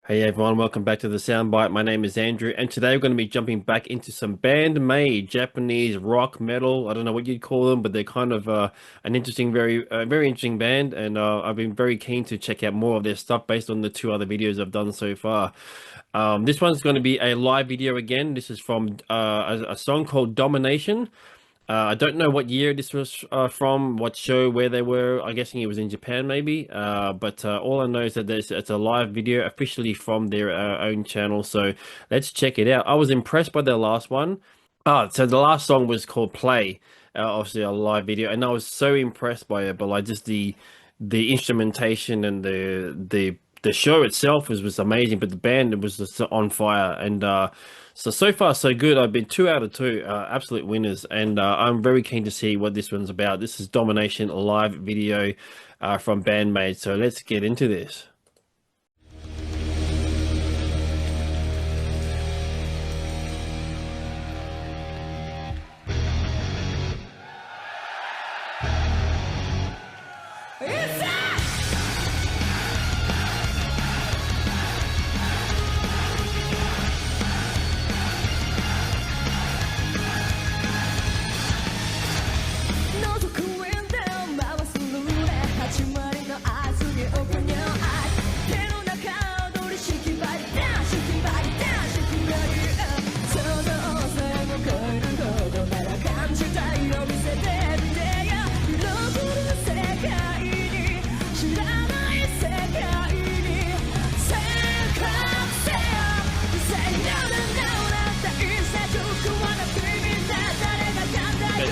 Hey everyone, welcome back to the Soundbyte. My name is Andrew, and today we're going to be jumping back into some Band-maid Japanese rock metal. I don't know what you'd call them, but they're kind of an interesting, very interesting band, and I've been very keen to check out more of their stuff based on the two other videos I've done so far. This one's going to be a live video again. This is from a song called Domination. I don't know what year this was from, what show, where they were. I'm guessing it was in Japan, maybe. But all I know is that it's a live video officially from their own channel. So let's check it out. I was impressed by their last one. So the last song was called Play, obviously a live video, and I was so impressed by it. But like just the instrumentation and the show itself was amazing, but the band was just on fire. And so far so good. I've been 2 out of 2 absolute winners, and I'm very keen to see what this one's about. This is Domination live video from Band-maid, so let's get into this.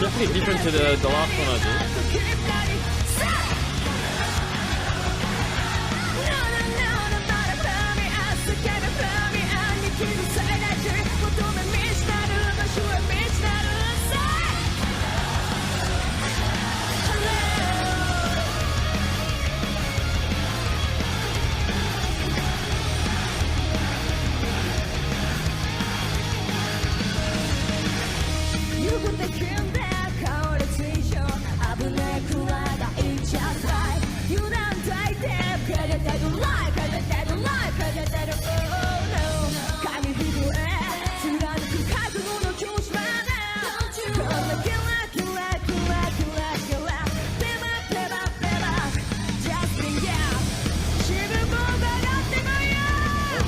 Definitely different to the last one I did.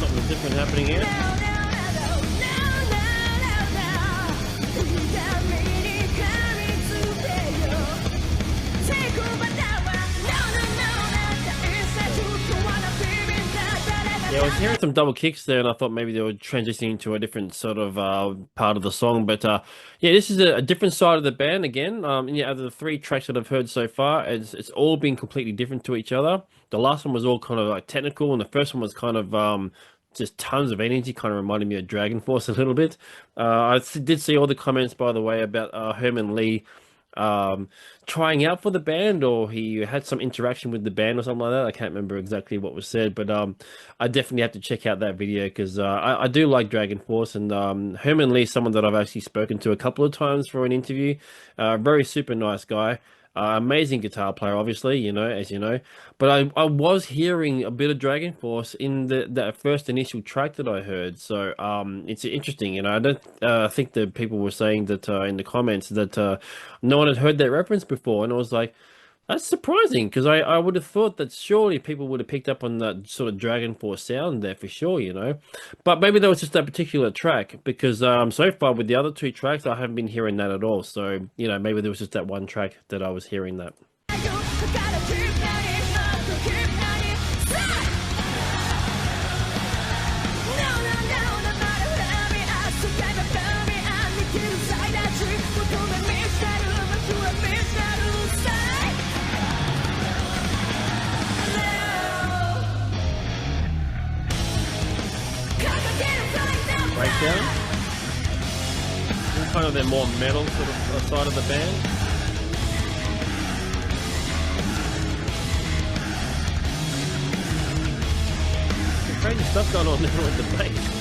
Something different happening here. Yeah, I was hearing some double kicks there, and I thought maybe they were transitioning to a different sort of part of the song. But yeah, this is a different side of the band again. Yeah, out of the 3 tracks that I've heard so far, it's all been completely different to each other. The last one was all kind of like technical, and the first one was kind of just tons of energy, kind of reminded me of Dragon Force a little bit. I did see all the comments, by the way, about Herman Lee trying out for the band, or he had some interaction with the band or something like that. I can't remember exactly what was said, but I definitely have to check out that video because I do like Dragon Force, and Herman Lee is someone that I've actually spoken to a couple of times for an interview. Very super nice guy. Amazing guitar player, obviously, you know, as you know. But I was hearing a bit of Dragon Force in that first initial track that I heard. So it's interesting, you know. I don't think that people were saying that in the comments that no one had heard that reference before, and I was like, that's surprising because I would have thought that surely people would have picked up on that sort of Dragon Force sound there for sure, you know. But maybe that was just that particular track because so far with the other 2 tracks, I haven't been hearing that at all. So, you know, maybe there was just that one track that I was hearing that. Breakdown. Kind of their more metal sort of side of the band. Some crazy stuff going on there with the bass.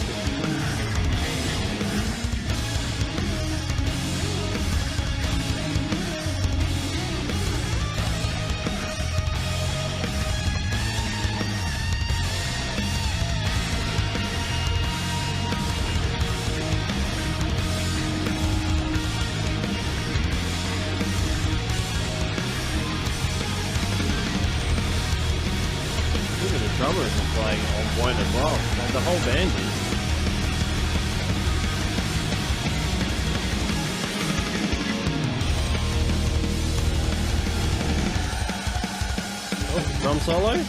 drummers are playing on point as well. The whole band is. Oh, drum solo.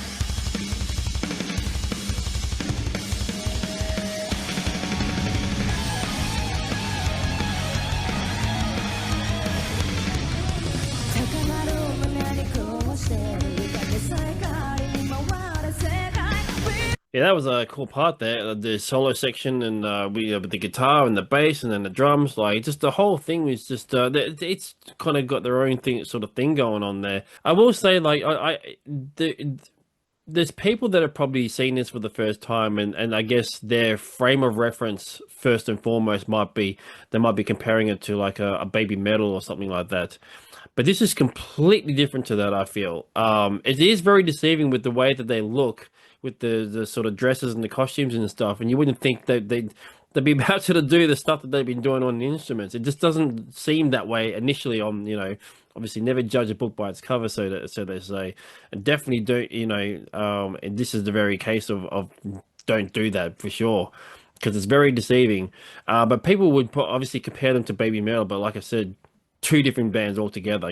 Yeah, that was a cool part there. The solo section and we with the guitar and the bass and then the drums, like just the whole thing was just it's kind of got their own thing, sort of thing going on there. I will say, like there's people that have probably seen this for the first time, and I guess their frame of reference first and foremost might be they might be comparing it to like a baby metal or something like that. But this is completely different to that, I feel. It is very deceiving with the way that they look, with the sort of dresses and the costumes and stuff, and you wouldn't think that they'd be about to do the stuff that they've been doing on the instruments. It just doesn't seem that way initially on, obviously never judge a book by its cover, so they say. And definitely don't, and this is the very case of don't do that for sure. Because it's very deceiving, but people would obviously compare them to Baby Metal. But like I said, two different bands altogether,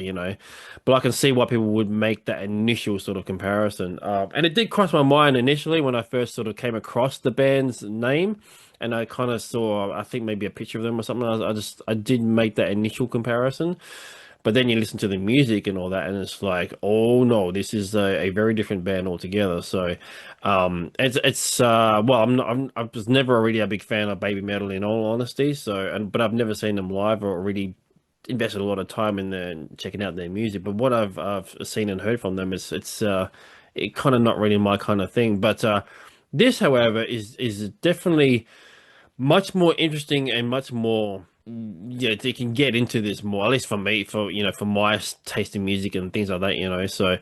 but I can see why people would make that initial sort of comparison. And it did cross my mind initially when I first sort of came across the band's name, and I kind of saw, I think maybe a picture of them or something. I did make that initial comparison, but then you listen to the music and all that, and it's like, oh no, this is a very different band altogether. So, it's well, I was never really a big fan of Baby Metal in all honesty. So, but I've never seen them live or really invested a lot of time in checking out their music. But what I've seen and heard from them it's it kind of not really my kind of thing. But this, however, is definitely much more interesting and much more. Yeah, they can get into this more, at least for me, for my taste in music and things like that. So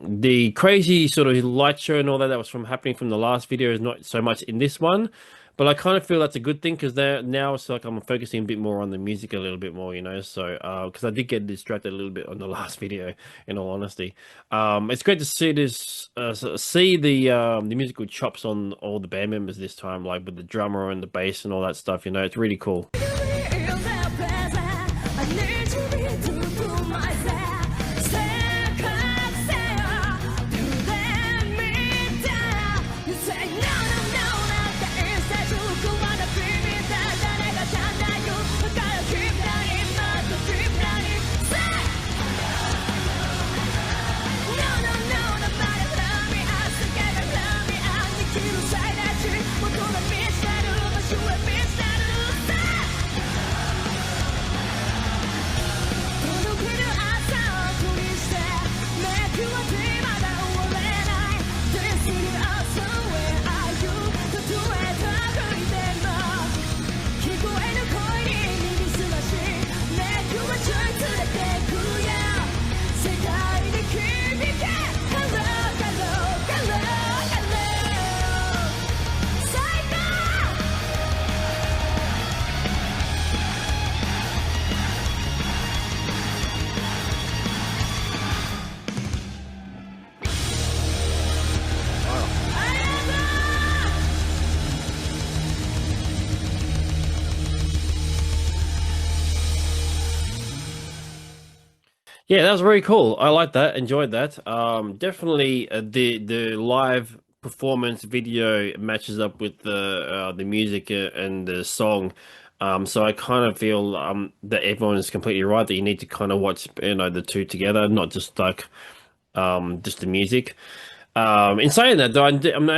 the crazy sort of light show and all that was from happening from the last video is not so much in this one, but I kind of feel that's a good thing because now it's like I'm focusing a bit more on the music a little bit more, so because I did get distracted a little bit on the last video, in all honesty. It's great to see this, see the musical chops on all the band members this time, like with the drummer and the bass and all that stuff. It's really cool. Yeah, that was very cool. I like that. Enjoyed that. Definitely the live performance video matches up with the music and the song. So I kind of feel that everyone is completely right that you need to kind of watch the two together, not just like just the music. In saying that, though, I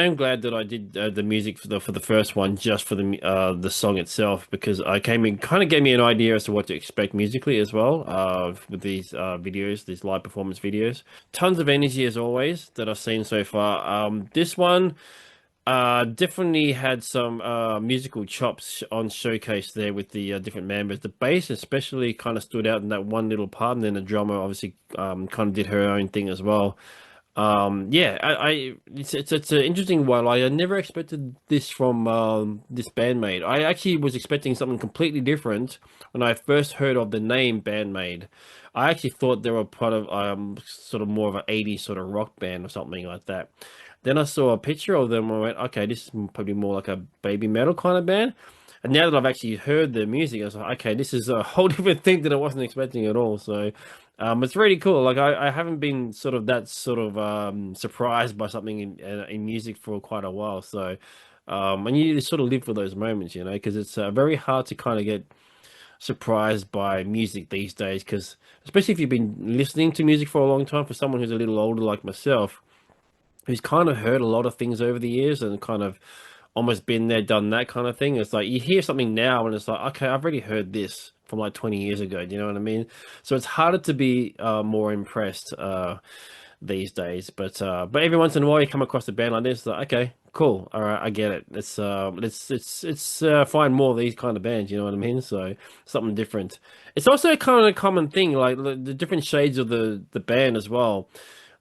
am glad that I did the music for the first one just for the song itself, because I came in kind of gave me an idea as to what to expect musically as well with these videos, these live performance videos. Tons of energy as always that I've seen so far. This one definitely had some musical chops on showcase there with the different members. The bass especially kind of stood out in that one little part, and then the drummer obviously kind of did her own thing as well. Yeah, it's an interesting one. I never expected this from this Band-maid. I actually was expecting something completely different when I first heard of the name Band-maid. I actually thought they were part of sort of more of an 80s sort of rock band or something like that. Then I saw a picture of them. I went, okay, this is probably more like a baby metal kind of band. And now that I've actually heard the music, I was like, okay, this is a whole different thing that I wasn't expecting at all. So, it's really cool. Like I haven't been sort of that sort of surprised by something in music for quite a while. So, and you sort of live for those moments, because it's very hard to kind of get surprised by music these days. Because especially if you've been listening to music for a long time, for someone who's a little older like myself who's kind of heard a lot of things over the years and kind of almost been there, done that kind of thing. It's like you hear something now and it's like, okay, I've already heard this from like 20 years ago. Do you know what I mean? So it's harder to be more impressed these days. But every once in a while you come across a band like this, like, okay, cool, all right, I get it. Let's find more of these kind of bands. You know what I mean? So something different. It's also a kind of common thing, like the different shades of the band as well.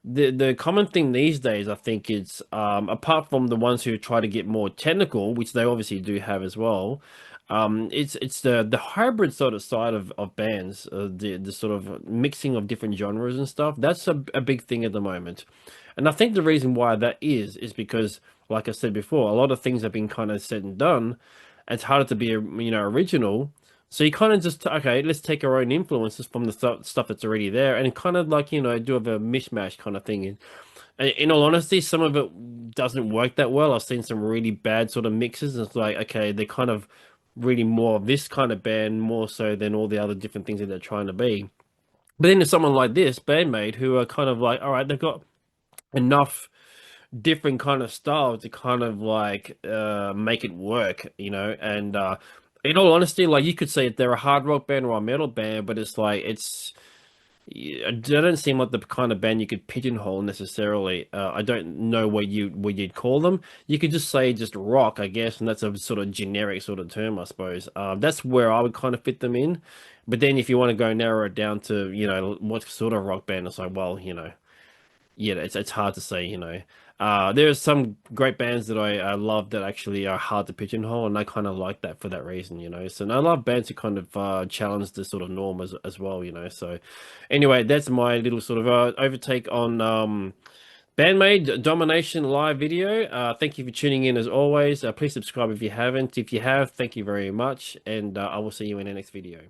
The common thing these days, I think, is apart from the ones who try to get more technical, which they obviously do have as well, it's the hybrid sort of side of bands, the sort of mixing of different genres and stuff. That's a big thing at the moment, and I think the reason why that is because, like I said before, a lot of things have been kind of said and done. It's harder to be, original. So you kind of just okay, let's take our own influences from the stuff that's already there, and kind of like do a mishmash kind of thing. And in all honesty, some of it doesn't work that well. I've seen some really bad sort of mixes. It's like okay, they're kind of really more of this kind of band more so than all the other different things that they're trying to be. But then there's someone like this, Band-maid, who are kind of like, all right, they've got enough different kind of style to kind of like make it work, and in all honesty, like you could say they're a hard rock band or a metal band, but it's like they don't seem like the kind of band you could pigeonhole necessarily. I don't know what you'd call them. You could just say just rock, I guess, and that's a sort of generic sort of term, I suppose. That's where I would kind of fit them in. But then if you want to go narrow it down to, what sort of rock band, it's like, well, yeah, it's hard to say, there's some great bands that I love that actually are hard to pigeonhole, and I kind of like that for that reason, So and I love bands who kind of challenge the sort of norm as well, So anyway, that's my little sort of overtake on Band-maid Domination live video. Thank you for tuning in as always. Please subscribe if you haven't. If you have, thank you very much, and I will see you in the next video.